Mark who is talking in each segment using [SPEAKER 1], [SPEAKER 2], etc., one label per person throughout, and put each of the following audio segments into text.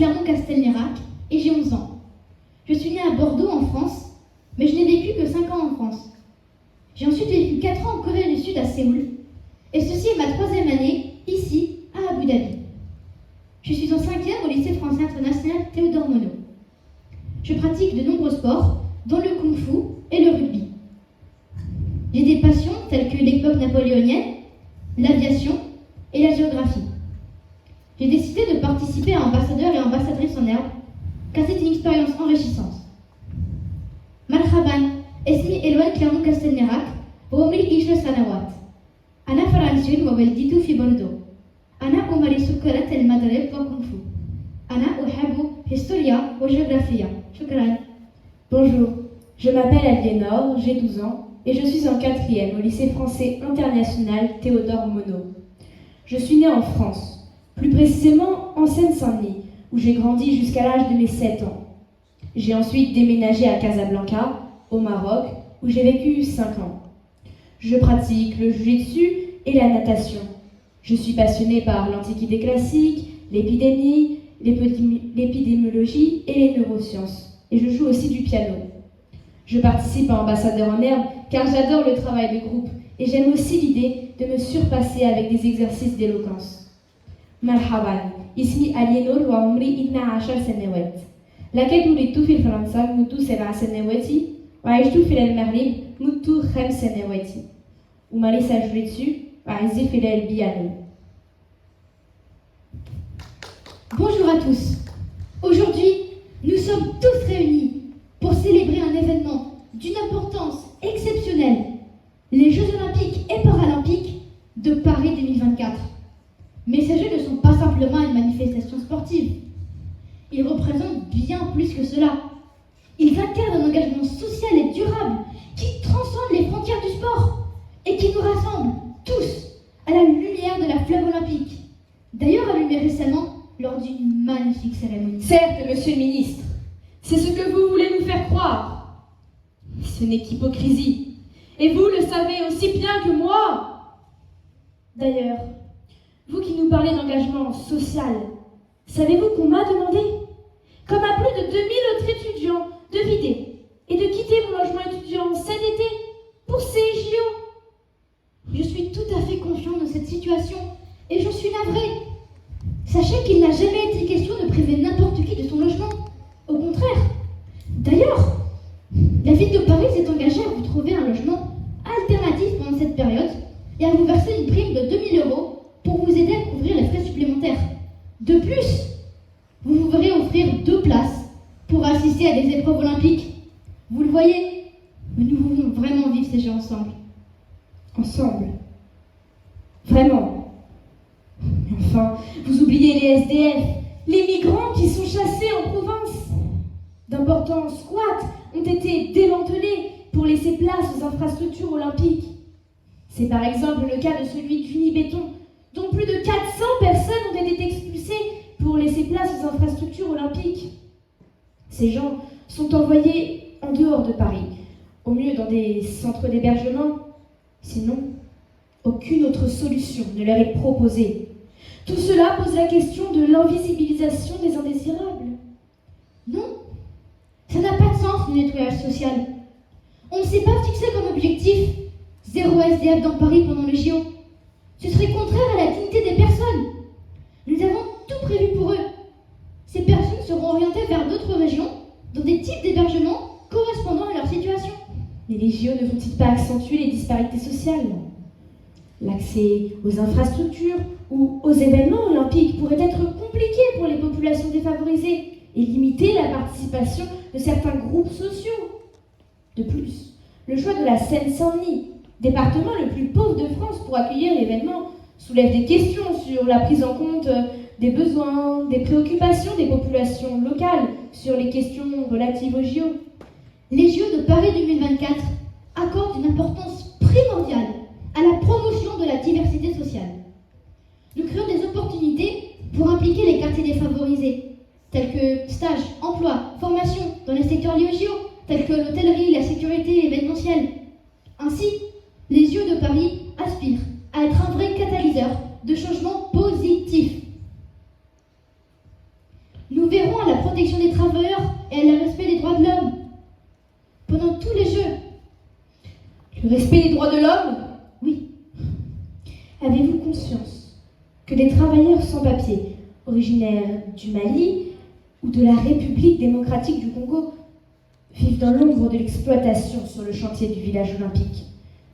[SPEAKER 1] Clermont-Castelnerac et j'ai 11 ans. Je suis née à Bordeaux en France, mais je n'ai vécu que 5 ans en France. J'ai ensuite vécu 4 ans en Corée du Sud à Séoul, et ceci est ma 3e année ici à Abu Dhabi. Je suis en 5e au lycée français international Théodore Monod. Je pratique de nombreux sports, dont le kung-fu et le rugby. J'ai des passions telles que l'époque napoléonienne, l'aviation et la géographie. J'ai décidé de participer à ambassadeur et ambassadrice en herbe, car c'est une expérience enrichissante. Marhaban, اسمي إلوان كلامون كاستنيراك وعمري 10 سنوات. أنا فرنسي وولدت في بوردو. أنا أمارس كرة المضرب وكونغ-فو. أنا أحب هيستوريا وجغرافيا. شكرا.
[SPEAKER 2] Bonjour, je m'appelle Aliénor, j'ai 12 ans et je suis en 4e au lycée français international Théodore Monod. Je suis née en France, plus précisément en Seine-Saint-Denis, où j'ai grandi jusqu'à l'âge de mes 7 ans. J'ai ensuite déménagé à Casablanca, au Maroc, où j'ai vécu 5 ans. Je pratique le jiu-jitsu et la natation. Je suis passionnée par l'antiquité classique, l'épidémie, l'épidémiologie et les neurosciences. Et je joue aussi du piano. Je participe à Ambassadeur en herbe car j'adore le travail de groupe et j'aime aussi l'idée de me surpasser avec des exercices d'éloquence. Marhaban, ismi Aliénor wa umri 12 سنوات. لقد ولدت في فرنسا منذ 7 سنوات وعشت في المغرب منذ 5 سنوات. أمارس الجوجيتسو وأعزف على البيانو.
[SPEAKER 1] Bonjour à tous. Aujourd'hui, nous sommes tous réunis pour célébrer un événement d'une importance exceptionnelle, les Jeux Olympiques et Paralympiques de Paris 2024. Mais ces Jeux ne sont pas simplement une manifestation sportive. Ils représentent bien plus que cela. Ils incarnent un engagement social et durable qui transcende les frontières du sport et qui nous rassemble tous à la lumière de la flamme olympique. D'ailleurs allumée récemment lors d'une magnifique cérémonie.
[SPEAKER 2] Certes, monsieur le ministre, c'est ce que vous voulez nous faire croire. Ce n'est qu'hypocrisie. Et vous le savez aussi bien que moi. D'ailleurs, vous qui nous parlez d'engagement social, savez-vous qu'on m'a demandé, comme à plus de 2000 autres étudiants, de vider et de quitter mon logement étudiant cet été pour ces JO?
[SPEAKER 1] Je suis tout à fait consciente de cette situation et je suis navrée. Sachez qu'il n'a jamais été question de priver n'importe qui de son logement. Au contraire. D'ailleurs, la ville de Paris s'est engagée à vous trouver un logement alternatif pendant cette période et à vous verser une prime de 2000 € pour vous aider à couvrir les frais supplémentaires. De plus, vous vous verrez offrir 2 places pour assister à des épreuves olympiques. Vous le voyez, nous voulons vraiment vivre ces Jeux ensemble.
[SPEAKER 2] Ensemble? Vraiment? Mais enfin, vous oubliez les SDF, les migrants qui sont chassés en province. D'importants squats ont été démantelés pour laisser place aux infrastructures olympiques. C'est par exemple le cas de celui d'Unibéton, dont plus de 400 personnes ont été expulsées pour laisser place aux infrastructures olympiques. Ces gens sont envoyés en dehors de Paris, au mieux dans des centres d'hébergement. Sinon, aucune autre solution ne leur est proposée. Tout cela pose la question de l'invisibilisation des indésirables.
[SPEAKER 1] Non, ça n'a pas de sens le nettoyage social. On ne s'est pas fixé comme objectif 0 SDF dans Paris pendant le JO. Ce serait contraire à la dignité des personnes. Nous avons tout prévu pour eux. Ces personnes seront orientées vers d'autres régions, dans des types d'hébergements correspondant à leur situation.
[SPEAKER 2] Mais les JO ne vont-ils pas accentuer les disparités sociales? L'accès aux infrastructures ou aux événements olympiques pourrait être compliqué pour les populations défavorisées et limiter la participation de certains groupes sociaux. De plus, le choix de la Seine-Saint-Denis, département le plus pauvre de France pour accueillir l'événement, soulève des questions sur la prise en compte des besoins, des préoccupations des populations locales sur les questions relatives aux JO.
[SPEAKER 1] Les JO de Paris 2024 accordent une importance primordiale à la promotion de la diversité sociale. Nous créons des opportunités pour impliquer les quartiers défavorisés, tels que stages, emploi, formation dans les secteurs liés aux JO, tels que l'hôtellerie, la sécurité et l'événementiel. Ainsi, les JO de Paris aspirent à être un vrai catalyseur de changements positifs. Nous verrons à la protection des travailleurs et à le respect des droits de l'homme. Pendant tous les Jeux.
[SPEAKER 2] Le respect des droits de l'homme?
[SPEAKER 1] Oui.
[SPEAKER 2] Avez-vous conscience que des travailleurs sans papier, originaires du Mali ou de la République démocratique du Congo, vivent dans l'ombre de l'exploitation sur le chantier du village olympique,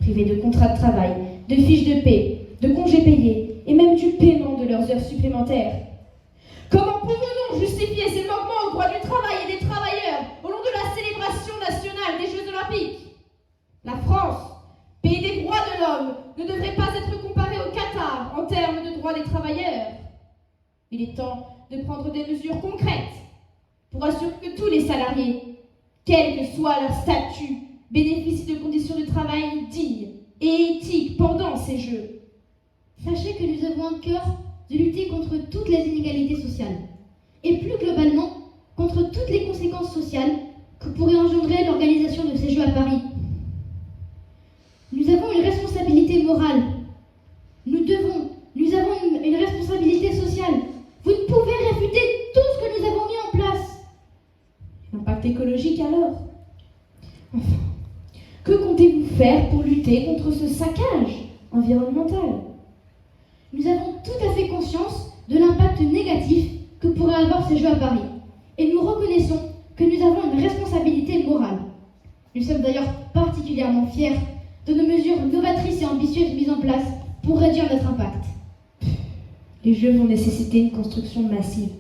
[SPEAKER 2] privés de contrats de travail, de fiches de paie, de congés payés et même du paiement de leurs heures supplémentaires? Comment pouvons-nous justifier ces manquements aux droits du travail et des travailleurs au long de la célébration nationale des Jeux olympiques? La France, pays des droits de l'homme, ne devrait pas être comparée au Qatar en termes de droits des travailleurs. Il est temps de prendre des mesures concrètes pour assurer que tous les salariés, quel que soit leur statut, bénéficient de conditions de travail dignes et éthiques pendant ces Jeux.
[SPEAKER 1] Sachez que nous avons à cœur de lutter contre toutes les inégalités sociales et plus globalement contre toutes les conséquences sociales que pourrait engendrer l'organisation de ces Jeux à Paris. Nous avons une responsabilité morale. Nous avons une responsabilité sociale. Vous ne pouvez réfuter tout ce que nous avons mis en place.
[SPEAKER 2] L'impact écologique alors? Enfin, que comptez-vous faire pour lutter contre ce saccage environnemental?
[SPEAKER 1] Nous avons tout à fait conscience de l'impact négatif que pourraient avoir ces Jeux à Paris. Et nous reconnaissons que nous avons une responsabilité morale. Nous sommes d'ailleurs particulièrement fiers de nos mesures novatrices et ambitieuses mises en place pour réduire notre impact.
[SPEAKER 2] Les Jeux vont nécessiter une construction massive,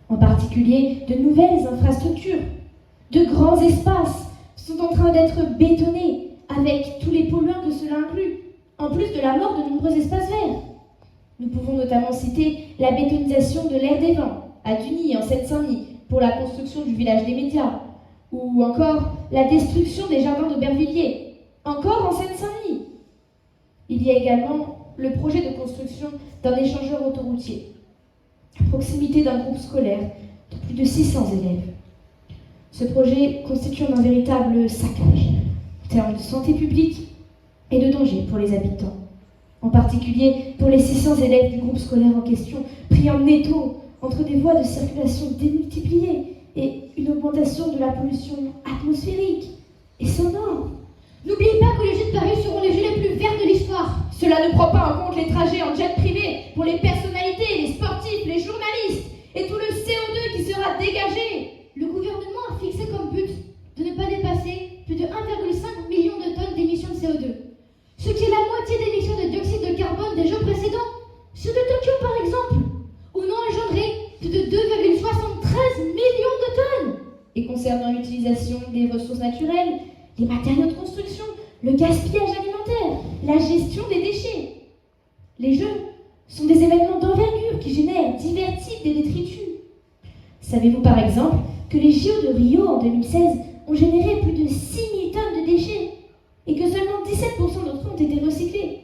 [SPEAKER 2] en particulier de nouvelles infrastructures. De grands espaces sont en train d'être bétonnés, avec tous les polluants que cela inclut, en plus de la mort de nombreux espaces verts. Nous pouvons notamment citer la bétonisation de l'Aire des Vents, à Duny, en Seine-Saint-Denis, pour la construction du village des médias, ou encore la destruction des jardins d'Aubervilliers, encore en Seine-Saint-Denis. Il y a également le projet de construction d'un échangeur autoroutier, à proximité d'un groupe scolaire de plus de 600 élèves. Ce projet constitue un véritable saccage en termes de santé publique et de danger pour les habitants, en particulier pour les 600 élèves du groupe scolaire en question, pris en étau entre des voies de circulation démultipliées et une augmentation de la pollution atmosphérique et sonore.
[SPEAKER 1] N'oubliez pas que les Jeux de Paris seront les Jeux les plus verts de l'histoire.
[SPEAKER 2] Cela ne prend pas en compte les trajets en jet privé pour les personnalités, les sportifs, les journalistes et tout le CO2 qui sera dégagé.
[SPEAKER 1] Le gouvernement a fixé comme but de ne pas dépasser plus de 1,5 million de tonnes d'émissions de CO2, ce qui est la moitié des émissions de dioxyde de carbone des Jeux précédents, ceux de Tokyo par exemple, où n'ont engendré plus de 2,73 millions de tonnes.
[SPEAKER 2] Et concernant l'utilisation des ressources naturelles, les matériaux de construction, le gaspillage alimentaire, la gestion des déchets. Les Jeux sont des événements d'envergure qui génèrent divers types de détritus. Savez-vous par exemple que les JO de Rio en 2016 ont généré plus de 6000 tonnes de déchets et que seulement 17% d'entre eux ont été recyclés?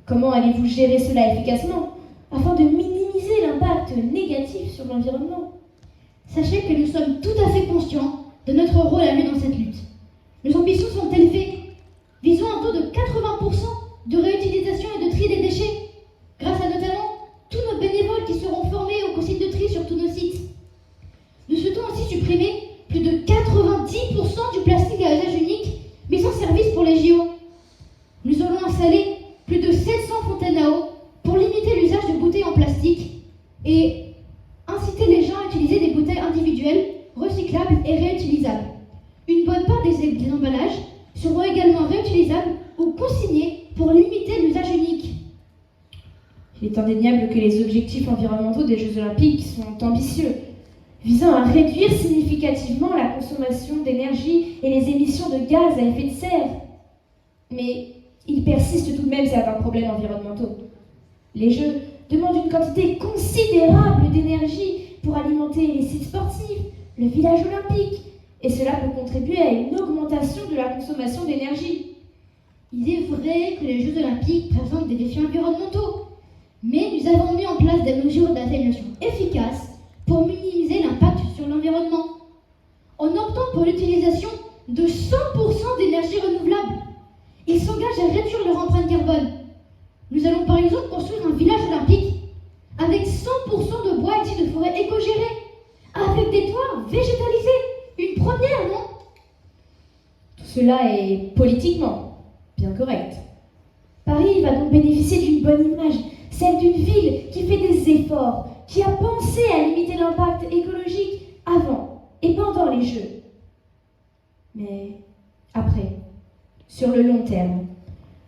[SPEAKER 2] Comment allez-vous gérer cela efficacement afin de minimiser l'impact négatif sur l'environnement?
[SPEAKER 1] Sachez que nous sommes tout à fait conscients de notre rôle à jouer dans cette lutte. Nos ambitions sont élevées. Visons un taux de 80% de réutilisation et de tri des déchets, grâce à notamment tous nos bénévoles qui seront formés au site de tri sur tous nos sites. Nous souhaitons aussi supprimer plus de 90% du plastique à usage unique mis en service pour les JO. Nous allons installer plus de 700 fontaines à eau pour limiter l'usage de bouteilles en plastique et inciter les gens à utiliser des bouteilles individuelles, recyclables et réutilisables. Une bonne part des emballages seront également réutilisables ou consignés pour limiter l'usage unique.
[SPEAKER 2] Il est indéniable que les objectifs environnementaux des Jeux Olympiques sont ambitieux, visant à réduire significativement la consommation d'énergie et les émissions de gaz à effet de serre. Mais il persiste tout de même certains problèmes environnementaux. Les Jeux demandent une quantité considérable d'énergie pour alimenter les sites sportifs, le village olympique, et cela peut contribuer à une augmentation de la consommation d'énergie.
[SPEAKER 1] Il est vrai que les Jeux Olympiques présentent des défis environnementaux, mais nous avons mis en place des mesures d'atténuation efficaces pour minimiser l'impact sur l'environnement, en optant pour l'utilisation de 100% d'énergie renouvelable. Ils s'engagent à réduire leur empreinte carbone. Nous allons par exemple construire un village olympique avec 100% de bois issus de forêts éco-gérées
[SPEAKER 2] cela est politiquement bien correct.
[SPEAKER 1] Paris va donc bénéficier d'une bonne image, celle d'une ville qui fait des efforts, qui a pensé à limiter l'impact écologique avant et pendant les Jeux.
[SPEAKER 2] Mais après, sur le long terme,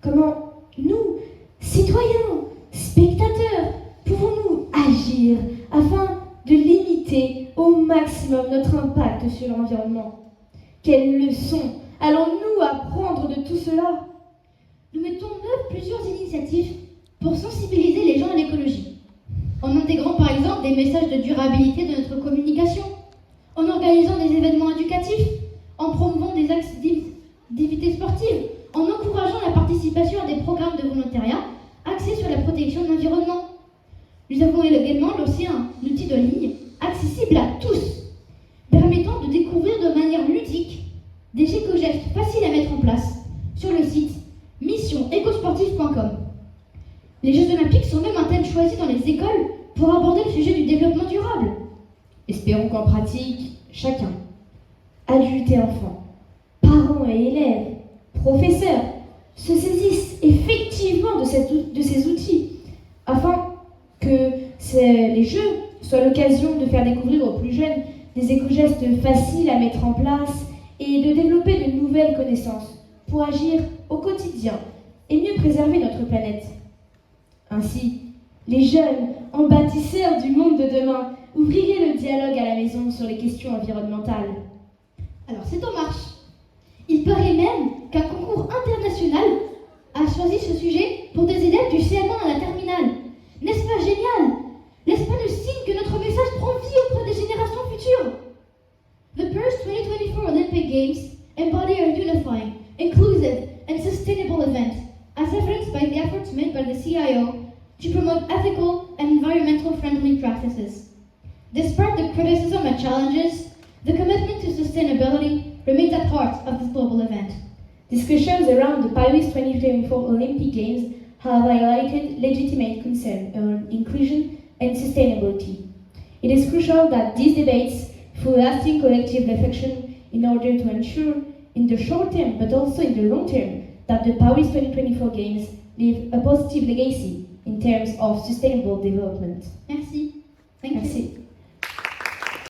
[SPEAKER 1] comment nous, citoyens, spectateurs, pouvons-nous agir afin de limiter au maximum notre impact sur l'environnement? Quelles leçons allons-nous apprendre de tout cela? Nous mettons en œuvre plusieurs initiatives pour sensibiliser les gens à l'écologie, en intégrant par exemple des messages de durabilité de notre communication, en organisant des événements éducatifs, en promouvant des activités sportives, en encourageant la participation à des programmes de volontariat axés sur la protection de l'environnement. Nous avons également lancé un outil de ligne accessible à tous, permettant de découvrir de manière ludique des éco-gestes faciles à mettre en place sur le site missionecosportive.com. Les Jeux Olympiques sont même un thème choisi dans les écoles pour aborder le sujet du développement durable.
[SPEAKER 2] Espérons qu'en pratique, chacun,
[SPEAKER 1] Adultes et enfants, parents et élèves, professeurs, se saisissent effectivement de ces outils afin que les Jeux soient l'occasion de faire découvrir aux plus jeunes des éco-gestes faciles à mettre en place et de développer de nouvelles connaissances pour agir au quotidien et mieux préserver notre planète. Ainsi, les jeunes, en bâtisseurs du monde de demain, ouvriraient le dialogue à la maison sur les questions environnementales. Alors c'est en marche. Il paraît même qu'un concours international a choisi ce sujet pour des élèves du CM1 à la terminale. N'est-ce pas génial? N'est-ce pas le signe que notre message prend vie auprès des générations futures? The Paris 2024 Olympic Games embody a unifying, inclusive and sustainable event, as evidenced by the efforts made by the CIO to promote ethical and environmental friendly practices. Despite the criticism and challenges, the commitment to sustainability remains at heart of this global event.
[SPEAKER 2] Discussions around the Paris 2024 Olympic Games have highlighted legitimate concern on inclusion and sustainability. It is crucial that these debates fuel lasting collective reflection in order to ensure, in the short term but also in the long term, that the Paris 2024 Games leave a positive legacy in terms of sustainable development.
[SPEAKER 1] Merci. Thank you.
[SPEAKER 2] Merci.